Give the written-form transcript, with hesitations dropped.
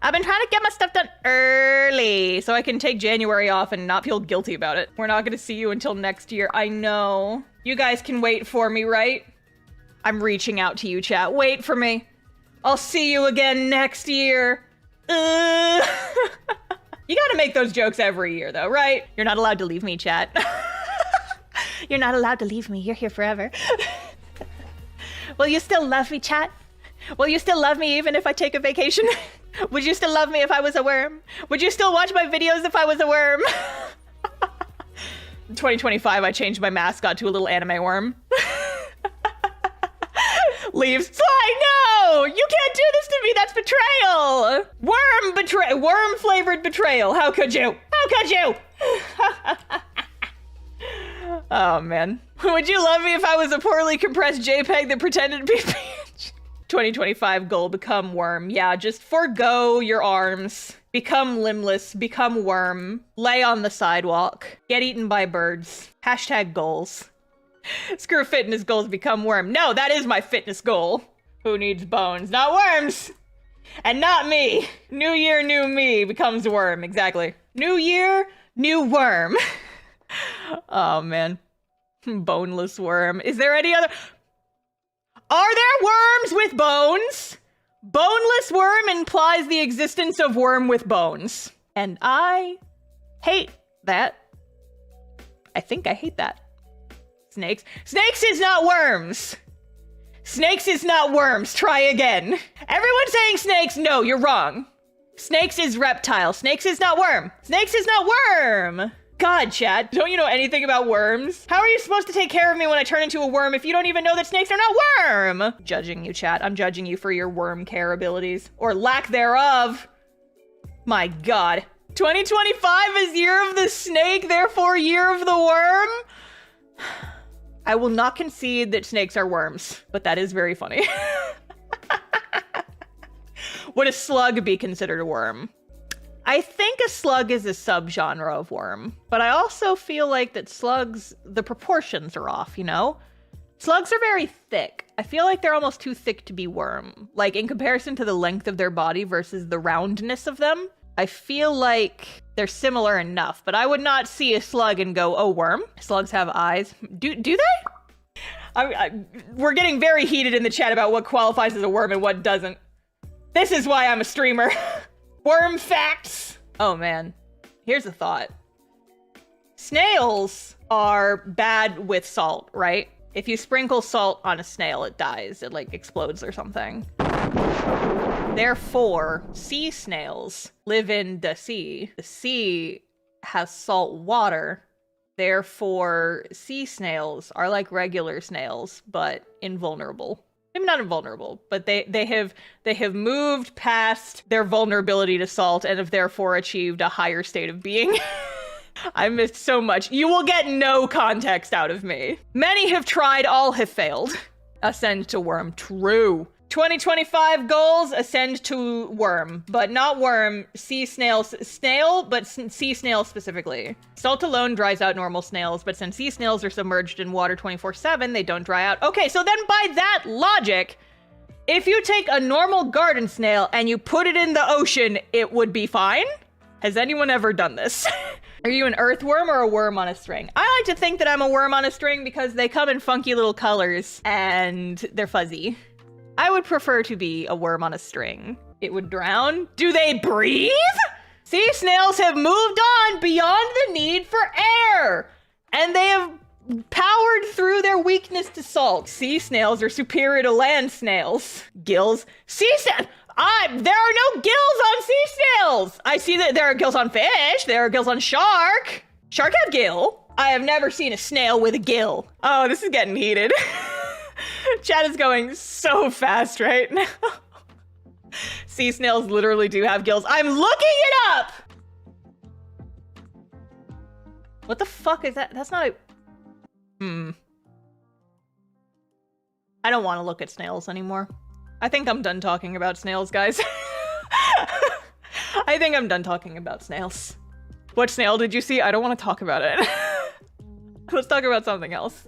I've been trying to get my stuff done early so I can take January off and not feel guilty about it. We're not gonna see you until next year. I know. You guys can wait for me, right? I'm reaching out to you, chat. Wait for me. I'll see you again next year. You gotta make those jokes every year though, right? You're not allowed to leave me, chat. You're not allowed to leave me. You're here forever. Will you still love me, chat? Will you still love me even if I take a vacation? Would you still love me if I was a worm? Would you still watch my videos if I was a worm? 2025, I changed my mascot to a little anime worm. Leaves. Sly, no! You can't do this to me! That's betrayal! Worm-flavored betrayal! How could you? How could you? Oh, man. Would you love me if I was a poorly compressed JPEG that pretended to be PNG? 2025 goal, become worm. Yeah, just forgo your arms. Become limbless, become worm. Lay on the sidewalk. Get eaten by birds. Hashtag goals. Screw fitness goals, become worm. No, that is my fitness goal. Who needs bones? Not worms! And not me. New year, new me becomes worm, exactly. New year, new worm. Oh, man. Boneless worm. Is there any other... Are there worms with bones? Boneless worm implies the existence of worm with bones. And I hate that. I think I hate that. Snakes. Snakes is not worms. Snakes is not worms. Try again. Everyone saying snakes, no, you're wrong. Snakes is reptile. Snakes is not worm. Snakes is not worm. God, chat, don't you know anything about worms? How are you supposed to take care of me when I turn into a worm if you don't even know that snakes are not worm? Judging you, chat. I'm judging you for your worm care abilities. Or lack thereof. My God. 2025 is year of the snake, therefore year of the worm? I will not concede that snakes are worms, but that is very funny. Would a slug be considered a worm? I think a slug is a subgenre of worm, but I also feel like that slugs, the proportions are off, you know? Slugs are very thick. I feel like they're almost too thick to be worm. Like, in comparison to the length of their body versus the roundness of them, I feel like they're similar enough, but I would not see a slug and go, oh, worm? Slugs have eyes. Do they? We're getting very heated in the chat about what qualifies as a worm and what doesn't. This is why I'm a streamer. Worm facts! Oh man, here's a thought. Snails are bad with salt, right? If you sprinkle salt on a snail, it dies. It like explodes or something. Therefore, sea snails live in the sea. The sea has salt water. Therefore, sea snails are like regular snails, but invulnerable. Maybe not invulnerable, but they have moved past their vulnerability to salt and have therefore achieved a higher state of being. I missed so much. You will get no context out of me. Many have tried, all have failed. Ascend to worm. True. 2025 goals, ascend to worm, but not worm, sea snails, snail, but sea snail specifically. Salt alone dries out normal snails, but since sea snails are submerged in water 24/7, they don't dry out. Okay, so then by that logic, if you take a normal garden snail and you put it in the ocean, it would be fine? Has anyone ever done this? Are you an earthworm or a worm on a string? I like to think that I'm a worm on a string because they come in funky little colors and they're fuzzy. I would prefer to be a worm on a string. It would drown. Do they breathe? Sea snails have moved on beyond the need for air, and they have powered through their weakness to salt. Sea snails are superior to land snails. Gills. There are no gills on sea snails. I see that there are gills on fish. There are gills on shark. Shark have gill. I have never seen a snail with a gill. Oh, this is getting heated. Chat is going so fast right now. Sea snails literally do have gills. I'm looking it up! What the fuck is that? That's not a... I don't want to look at snails anymore. I think I'm done talking about snails, guys. I think I'm done talking about snails. What snail did you see? I don't want to talk about it. Let's talk about something else.